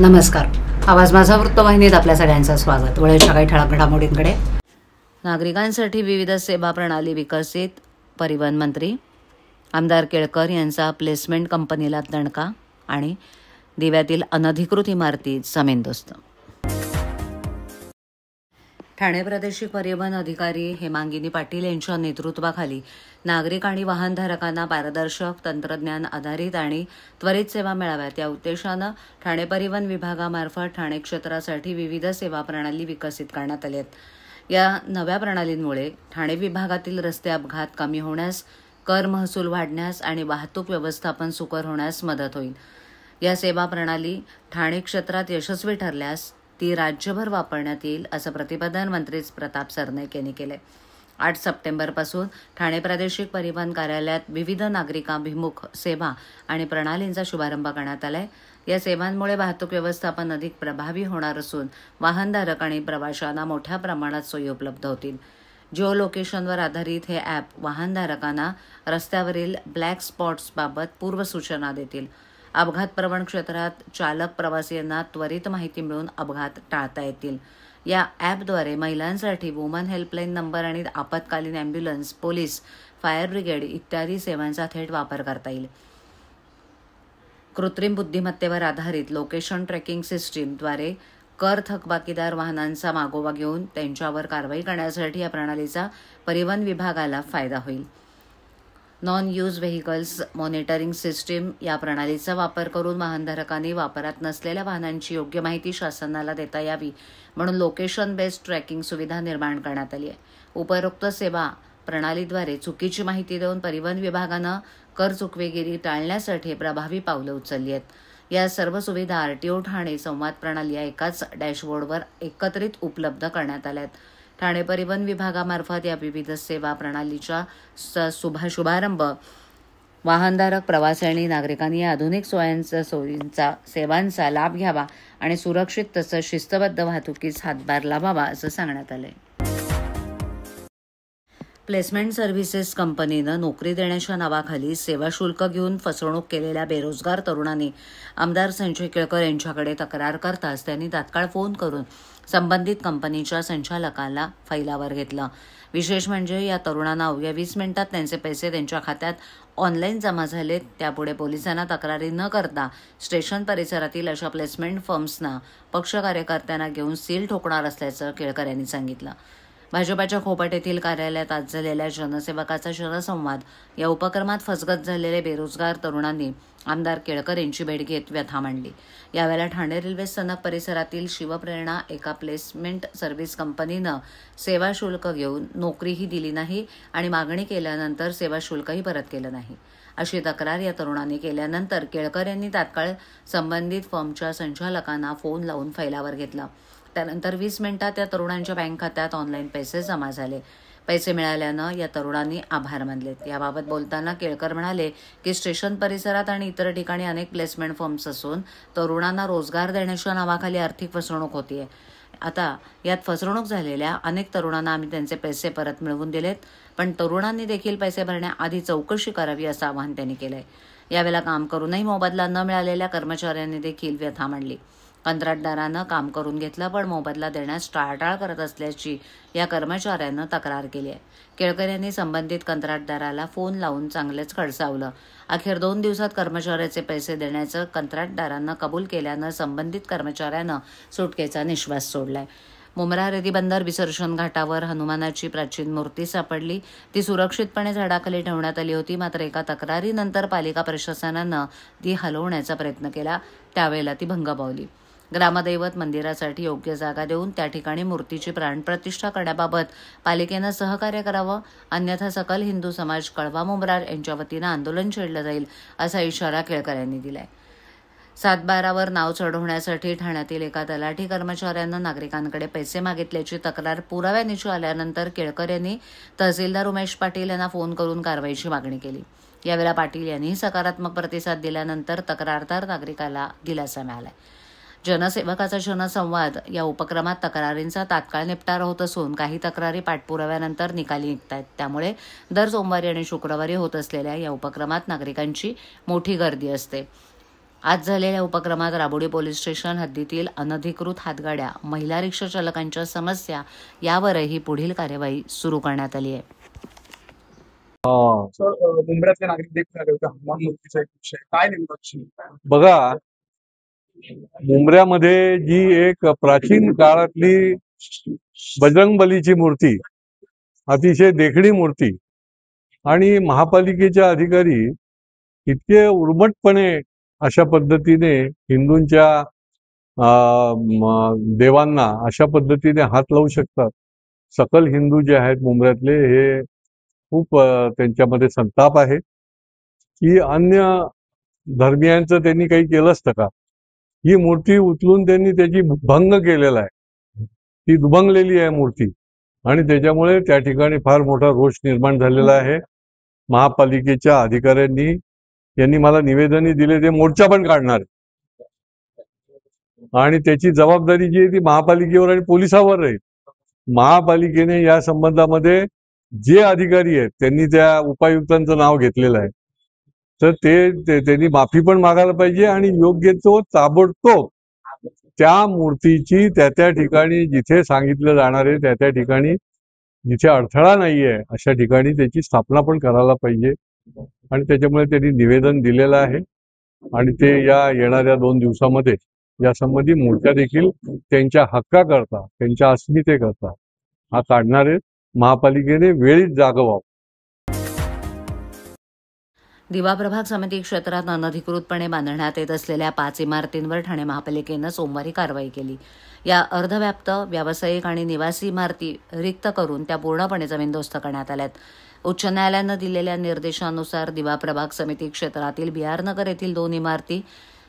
नमस्कार. आवाज माझा वृत्तवाहिनीत आपल्या सगळ्यांचं स्वागत. वेळेच्या काही ठळक घडामोडींकडे. नागरिकांसाठी विविध सेवा प्रणाली विकसित, परिवहन मंत्री आमदार केळकर यांचा प्लेसमेंट कंपनीला दणका आणि दिव्यातील अनधिकृत इमारती जमीनदोस्त. ठाणे प्रादेशिक परिवहन अधिकारी हेमांगिनी पाटील यांच्या नेतृत्वाखाली नागरिक आणि वाहनधारकांना पारदर्शक, तंत्रज्ञान आधारित आणि त्वरित सेवा मिळाव्यात या उद्देशानं ठाणे परिवहन विभागामार्फत ठाणे क्षेत्रासाठी विविध सेवा प्रणाली विकसित करण्यात आल्या आहेत. या नव्या प्रणालींमुळे ठाणे विभागातील रस्ते अपघात कमी होण्यास, कर महसूल वाढण्यास आणि वाहतूक व्यवस्थापन सुकर होण्यास मदत होईल. या सेवा प्रणाली ठाणे क्षेत्रात यशस्वी ठरल्यास ती राज्यभर वापरण्यात येईल, असं प्रतिपादन मंत्री प्रताप सरनाईक यांनी केले. 8 सप्टेंबरपासून ठाणे प्रादेशिक परिवहन कार्यालयात विविध नागरिकाभिमुख सेवा आणि प्रणालींचा शुभारंभ करण्यात आलाय. या सेवांमुळे वाहतूक व्यवस्थापन अधिक प्रभावी होणार असून वाहनधारक आणि प्रवाशांना मोठ्या प्रमाणात सोयी उपलब्ध होतील. जिओ लोकेशनवर आधारित हे ॲप वाहनधारकांना रस्त्यावरील ब्लॅक स्पॉट्सबाबत पूर्वसूचना देतील. अपघातप्रवण क्षेत्रात चालक प्रवासीयांना त्वरित माहिती मिळून अपघात टाळता येतील. या ॲपद्वारे महिलांसाठी वुमन हेल्पलाईन नंबर आणि आपत्कालीन ॲम्ब्युलन्स, पोलीस, फायर ब्रिगेड इत्यादी सेवांचा थेट वापर करता येईल. कृत्रिम बुद्धिमत्तेवर आधारित लोकेशन ट्रॅकिंग सिस्टीमद्वारे कर थकबाकीदार वाहनांचा मागोवा घेऊन त्यांच्यावर कारवाई करण्यासाठी या प्रणालीचा परिवहन विभागाला फायदा होईल. Non use vehicles monitoring system या प्रणालीचा वापर करून वाहनधारकांनी वापरात नसलेल्या वाहनांची योग्य माहिती शासनाला देता यावी म्हणून लोकेशन बेस्ड ट्रॅकिंग सुविधा निर्माण करण्यात आली आहे. उपरोक्त सेवा प्रणालीद्वारे चुकीची माहिती देऊन परिवहन विभागानं कर चुकवेगिरी टाळण्यासाठी प्रभावी पावलं उचलली आहेत. या सर्व सुविधा आरटीओ ठाणे संवाद प्रणाली या एकाच डॅशबोर्डवर एकत्रित उपलब्ध करण्यात आल्या आहेत. ठाणे परिवहन विभागामार्फत या विविध सेवा प्रणालीचा शुभारंभ वाहनधारक, प्रवासी आणि नागरिकांनी या आधुनिक सोयींचा सेवांचा लाभ घ्यावा आणि सुरक्षित तसंच शिस्तबद्ध वाहतुकीस हातभार लावावा असं सांगण्यात आलंय. प्लेसमेंट सर्व्हिसेस कंपनीनं नोकरी देण्याच्या नावाखाली सेवा शुल्क घेऊन फसवणूक केलेल्या बेरोजगार तरुणांनी आमदार संजय केळकर यांच्याकडे तक्रार करताच त्यांनी तात्काळ फोन करून संबंधित कंपनीच्या संचालकाला फैलावर घेतलं. विशेष म्हणजे या तरुणांना अवघ्या 20 मिनिटात त्यांचे पैसे त्यांच्या खात्यात ऑनलाईन जमा झालेत. त्यापुढे पोलिसांना तक्रारी न करता स्टेशन परिसरातील अशा प्लेसमेंट फर्म्सना पक्ष कार्यकर्त्यांना घेऊन सील ठोकणार असल्याचं केळकर यांनी सांगितलं. भाजपाच्या खोपट येथील कार्यालयात आज झालेल्या जनसेवकाचा जनसंवाद या उपक्रमात फसगत झालेले बेरोजगार तरुणांनी आमदार केळकर यांची भेट घेत व्यथा मांडली. यावेळेला ठाणे रेल्वे स्थानक परिसरातील शिवप्रेरणा एका प्लेसमेंट सर्व्हिस कंपनीनं सेवा शुल्क घेऊन नोकरीही दिली नाही आणि मागणी केल्यानंतर सेवा शुल्कही परत केलं नाही अशी तक्रार या तरुणांनी केल्यानंतर केळकर यांनी तात्काळ संबंधित फर्मच्या संचालकांना फोन लावून फैलावर घेतला. त्यानंतर 20 मिनिटात या तरुणांच्या बँक खात्यात ऑनलाईन पैसे जमा झाले. पैसे मिळाल्यानं या तरुणांनी आभार मानलेत. याबाबत बोलताना केळकर म्हणाले की स्टेशन परिसरात आणि इतर ठिकाणी अनेक प्लेसमेंट फर्म्स असून तरुणांना रोजगार देण्याच्या नावाखाली आर्थिक फसवणूक होतीये. आता यात फसवणूक झालेल्या अनेक तरुणांना आम्ही त्यांचे पैसे परत मिळवून दिलेत, पण तरुणांनी देखील पैसे भरण्याआधी चौकशी करावी असं आवाहन त्यांनी केलंय. यावेळेला काम करूनही मोबदला न मिळालेल्या कर्मचाऱ्यांनी देखील व्यथा मांडली. कंत्राटदारानं काम करून घेतलं पण मोबदला देण्यास टाळाटाळ करत असल्याची या कर्मचाऱ्यानं तक्रार केली आहे. केळकर यांनी संबंधित कंत्राटदाराला फोन लावून चांगलेच खडसावलं. अखेर 2 दिवसात कर्मचाऱ्याचे पैसे देण्याचं कंत्राटदारानं कबूल केल्यानं संबंधित कर्मचाऱ्यानं सुटकेचा निश्वास सोडलाय. मुंब्रा रेती बंदर विसर्जन घाटावर हनुमानाची प्राचीन मूर्ती सापडली. ती सुरक्षितपणे झाडाखाली ठेवण्यात आली होती. मात्र एका तक्रारीनंतर पालिका प्रशासनानं ती हलवण्याचा प्रयत्न केला. त्यावेळेला ती भंग पावली. ग्रामदैवत मंदिरासाठी योग्य जागा देऊन त्या ठिकाणी मूर्तीची प्राणप्रतिष्ठा करण्याबाबत पालिकेनं सहकार्य करावं, अन्यथा सकल हिंदू समाज कळवा मुंब्रा यांच्या वतीनं आंदोलन छेडलं जाईल असा इशारा केळकर यांनी दिलाय. 7/12वर नाव चढवण्यासाठी ठाण्यातील एका तलाठी कर्मचाऱ्यानं नागरिकांकडे पैसे मागितल्याची तक्रार पुराव्यानिशी आल्यानंतर केळकर यांनी तहसीलदार उमेश पाटील यांना फोन करून कारवाईची मागणी केली. यावेळेला पाटील यांनी सकारात्मक प्रतिसाद दिल्यानंतर तक्रारदार नागरिकाला दिलासा मिळाला. जनसेवकाचा जनसंवाद या उपक्रमात तक्रारींचा तात्काळ निपटारा होत असून काही तक्रारी पाठपुराव्यानंतर निकाली निघतायत. त्यामुळे दर सोमवारी आणि शुक्रवारी होत असलेल्या या उपक्रमात नागरिकांची मोठी गर्दी असते. आज झालेल्या उपक्रमात राबोडी पोलीस स्टेशन हद्दीतील अनधिकृत हातगाड्या, महिला रिक्षा चालकांच्या समस्या यावरही पुढील कार्यवाही सुरू करण्यात आली आहे. मुंबईतले नागरिक देखील आले होते. हनुमान मूर्तीचा एक विषय काय नेमका विषय? बघा, मुंबऱ्यामध्ये जी एक प्राचीन काळातली बजरंगबलीची मूर्ती, अतिशय देखणी मूर्ती, आणि महापालिकेचे अधिकारी इतके उर्मटपणे अशा पद्धतीने हिंदूंच्या देवांना अशा पद्धतीने हात लावू शकतात. सकल हिंदू जे आहेत मुंबऱ्यातले हे खूप त्यांच्यामध्ये संताप आहे की अन्य धर्मियांचं त्यांनी काही केलं असतं का. ही मूर्ती उचलून त्यांनी त्याची भंग केलेला आहे, ती दुभंगलेली आहे मूर्ती, आणि त्याच्यामुळे त्या ठिकाणी फार मोठा रोष निर्माण झालेला आहे. महापालिकेच्या यांनी मला निवेदनही दिले, ते मोर्चा पण काढणार आणि त्याची जबाबदारी जी आहे ती महापालिकेवर आणि पोलिसावर राहील. महापालिकेने या संबंधामध्ये जे अधिकारी आहेत त्यांनी त्या उपायुक्तांचं नाव घेतलेलं आहे, तर त्यांनी माफी पण मागायला पाहिजे आणि योग्य तो ताबडतोब त्या मूर्तीची त्या ठिकाणी जिथे सांगितलं जाणार आहे त्या ठिकाणी जिथे अडथळा नाहीये अशा ठिकाणी त्याची स्थापना पण करायला पाहिजे. आणि त्याच्यामुळे त्यांनी निवेदन दिलेलं आहे आणि ते या येणाऱ्या 2 दिवसामध्ये यासंबंधी मूर्त्या देखील त्यांच्या हक्काकरता, त्यांच्या अस्मितेकरता हा काढणार आहेत. महापालिकेने वेळीच जागवावं. दिवा प्रभाग समिती क्षेत्रात अनधिकृतपणे बांधण्यात येत असलेल्या 5 इमारतींवर ठाणे महापालिकेनं सोमवारी कारवाई केली. या अर्धव्याप्त व्यावसायिक आणि निवासी इमारती रिक्त करून त्या पूर्णपणे जमीनदोस्त करण्यात आल्यात. उच्च न्यायालयानं दिलेल्या निर्देशानुसार दिवा प्रभाग समिती क्षेत्रातील बिहारनगर येथील 2 इमारती,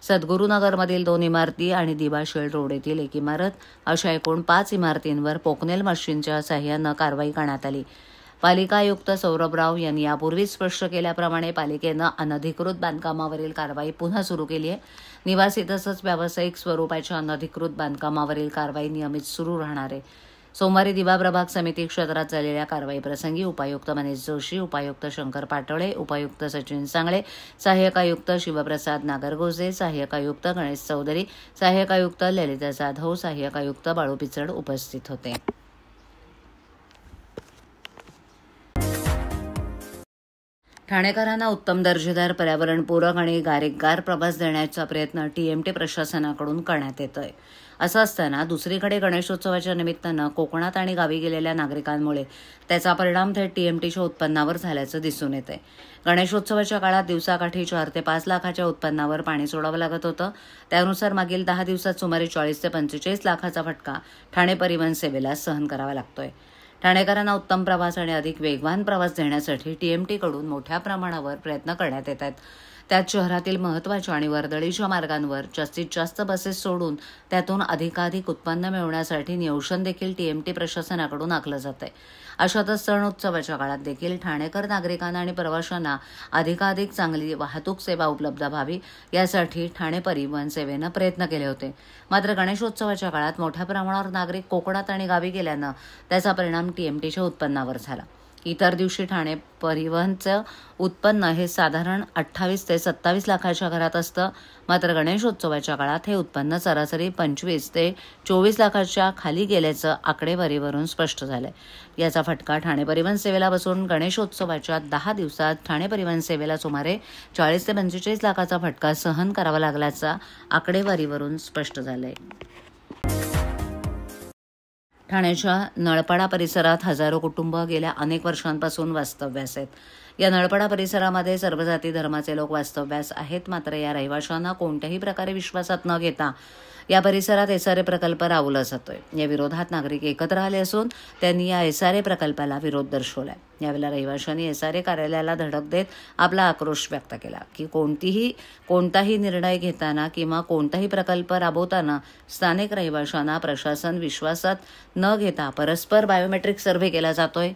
सद्गुरुनगरमधील 2 इमारती आणि दिवा शेल्ड रोड येथील 1 इमारत अशा एकूण 5 इमारतींवर पोकनेल मशीनच्या साह्यानं कारवाई करण्यात आली. पालिका आयुक्त सौरभ राव यांनी यापूर्वीच स्पष्ट केल्याप्रमाणे पालिकेनं अनधिकृत बांधकामावरील कारवाई पुन्हा सुरू केली आहे. निवासी तसंच व्यावसायिक स्वरूपाच्या अनधिकृत बांधकामावरील कारवाई नियमित सुरू राहणार आहे. सोमवारी दिवा प्रभाग समिती क्षेत्रात झालेल्या कारवाईप्रसंगी उपायुक्त मनीष जोशी, उपायुक्त शंकर पाटोळे, उपायुक्त सचिन सांगळे, सहाय्यक आयुक्त शिवप्रसाद नागरगोजे, सहाय्यक आयुक्त गणेश चौधरी, सहाय्यक आयुक्त ललिता जाधव, सहाय्यक आयुक्त बाळू पिचड उपस्थित होते. ठाणेकरांना उत्तम दर्जेदार, पर्यावरणपूरक आणि गारेगार प्रवास देण्याचा प्रयत्न टीएमटी प्रशासनाकडून करण्यात येतोय. असं असताना दुसरीकडे गणेशोत्सवाच्या निमित्तानं कोकणात आणि गावी गेलेल्या नागरिकांमुळे त्याचा परिणाम थेट टीएमटीच्या उत्पन्नावर झाल्याचं दिसून येतंय. गणेशोत्सवाच्या काळात दिवसाकाठी 4 ते 5 लाखाच्या उत्पन्नावर पाणी सोडावं लागत होतं. त्यानुसार मागील 10 दिवसात सुमारे 40 ते 45 लाखाचा फटका ठाणे परिवहन सेवेला सहन करावा लागतोय. ठाणेकरांना उत्तम प्रवास आणि अधिक वेगवान प्रवास देण्यासाठी टीएमटीकडून मोठ्या प्रमाणावर प्रयत्न करण्यात येत आहेत. त्यात शहरातील महत्त्वाच्या आणि वर्दळीच्या मार्गांवर जास्तीत जास्त बसेस सोडून त्यातून अधिकाधिक उत्पन्न मिळवण्यासाठी नियोजन देखील टीएमटी प्रशासनाकडून आखलं जात आहे. अशातच सण उत्सवाच्या काळात देखील ठाणेकर नागरिकांना आणि प्रवाशांना अधिकाधिक चांगली वाहतूक सेवा उपलब्ध व्हावी यासाठी ठाणे परिवहन सेवेनं प्रयत्न केले होते. मात्र गणेशोत्सवाच्या काळात मोठ्या प्रमाणावर नागरिक कोकणात आणि गावी गेल्यानं त्याचा परिणाम टीएमटीच्या उत्पन्नावर झाला. इतर दिवशी ठाणे परिवहनचं उत्पन्न हे साधारण 28 ते 27 लाखाच्या घरात असतं. मात्र गणेशोत्सवाच्या काळात हे उत्पन्न सरासरी 25 ते 24 लाखाच्या खाली गेल्याचं आकडेवारीवरून स्पष्ट झालंय. याचा फटका ठाणे परिवहन सेवेला बसून गणेशोत्सवाच्या 10 दिवसात ठाणे परिवहन सेवेला सुमारे 40 ते 45 लाखाचा फटका सहन करावा लागल्याचं आकडेवारीवरून स्पष्ट झालंय. ठाण्याच्या नळपाडा परिसरात हजारो कुटुंब गेल्या अनेक वर्षांपासून वास्तव्यास आहेत. या नळपाडा परिसरामध्ये सर्व जाती धर्माचे लोक वास्तव्यास आहेत. मात्र या रहिवाशांना कोणत्याही प्रकारे विश्वासात न घेता या परिसरात एसआरए प्रकल्प राबवला जातोय. या विरोधात नागरिक एकत्र आले असून त्यांनी या एसआरए प्रकल्पाला विरोध दर्शवलाय. यावेळेला रहिवाशांनी एसआरए कार्यालयाला धडक देत आपला आक्रोश व्यक्त केला की कोणताही निर्णय घेताना किंवा कोणताही प्रकल्प राबवताना स्थानिक रहिवाशांना प्रशासन विश्वासात न घेता परस्पर बायोमेट्रिक सर्व्हे केला जातोय.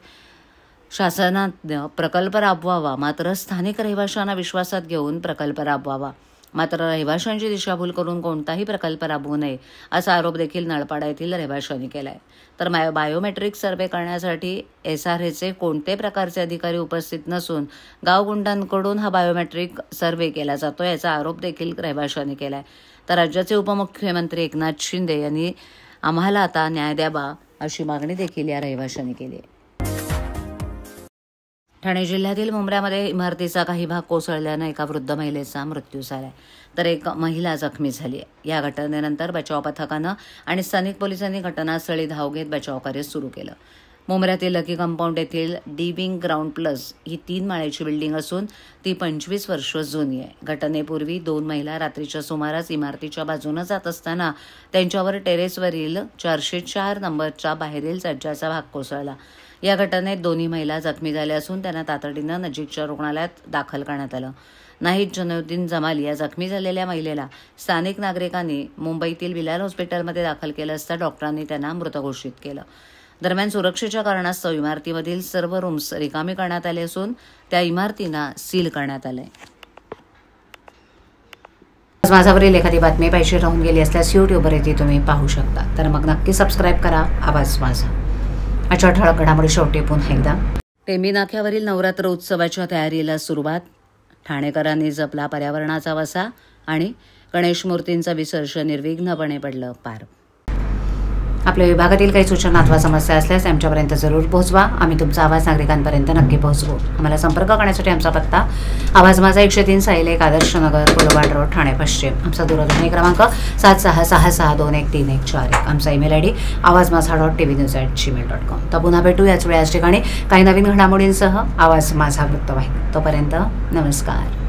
शासनानं प्रकल्प राबवावा, मात्र स्थानिक रहिवाशांना विश्वासात घेऊन प्रकल्प राबवावा. मात्र रहिवाशांची दिशाभूल करून कोणताही प्रकल्प राबवू नये असा आरोप देखील नळपाडा येथील रहिवाशांनी केलाय. तर बायोमेट्रिक सर्व्हे करण्यासाठी SRAचे कोणते प्रकारचे अधिकारी उपस्थित नसून गावगुंडांकडून हा बायोमेट्रिक सर्व्हे केला जातो याचा आरोप देखील रहिवाशांनी केलाय. तर राज्याचे उपमुख्यमंत्री एकनाथ शिंदे यांनी आम्हाला आता न्याय द्यावा अशी मागणी देखील या रहिवाशांनी केली आहे. ठाणे जिल्ह्यातील मुंब्र्यामध्ये इमारतीचा काही भाग कोसळल्यानं एका वृद्ध महिलेचा मृत्यू झालाय, तर एक महिला जखमी झाली आहे. या घटनेनंतर बचाव पथकानं आणि स्थानिक पोलिसांनी घटनास्थळी धाव घेत बचाव कार्य सुरू केलं. मुंब्र्यातील लकी कंपाऊंड येथील डी विंग ग्राउंड प्लस ही 3 माळ्याची बिल्डिंग असून ती 25 वर्ष जुनी आहे. घटनेपूर्वी 2 महिला रात्रीच्या सुमारास इमारतीच्या बाजूने जात असताना त्यांच्यावर टेरेसवरील 404 नंबरच्या बाहेरील सज्जाचा भाग कोसळला. या घटनेत दोन्ही महिला जखमी झाल्या असून त्यांना तातडीनं नजीकच्या रुग्णालयात दाखल करण्यात आलं. नाहीद जनुद्दीन जमाल या जखमी झालेल्या महिलेला स्थानिक नागरिकांनी मुंबईतील बिलाल हॉस्पिटलमध्ये दाखल केलं असता डॉक्टरांनी त्यांना मृत घोषित केलं. दरम्यान सुरक्षेच्या कारणास्तव इमारतीमधील सर्व रूम्स रिकामी करण्यात आले असून त्या इमारतींना सील करण्यात आले. माझ्यावरील एखादी बातमी पाहिजे राहून गेली असल्यास यूट्यूबवर येथे तुम्ही पाहू शकता. तर मग नक्की सबस्क्राईब करा आवाज माझा. आजच्या ठळक घडामोडी शेवटी पुन्हा एकदा. टेंबी नाक्यावरील नवरात्र उत्सवाच्या तयारीला सुरुवात. ठाणेकरांनी जपला पर्यावरणाचा वसा आणि गणेश मूर्तींचं विसर्जन निर्विघ्नपणे पडलं पार. आपल्या विभागातील काही सूचना अथवा समस्या असल्यास आमच्यापर्यंत जरूर पोहोचवा. आम्ही तुमचा आवाज नागरिकांपर्यंत नक्की पोहोचवू. आम्हाला संपर्क करण्यासाठी आमचा पत्ता आवाज माझा 103 साईल 1 आदर्श नगर कोलवाड रोड ठाणे पश्चिम. आमचा दूरध्वनी क्रमांक 7666621341. आमचा ईमेल ID awazmaza.tvnews@gmail.com. तर पुन्हा भेटू याच वेळी याच ठिकाणी काही नवीन घडामोडींसह आवाज माझा वृत्तवाहिनी. तोपर्यंत नमस्कार.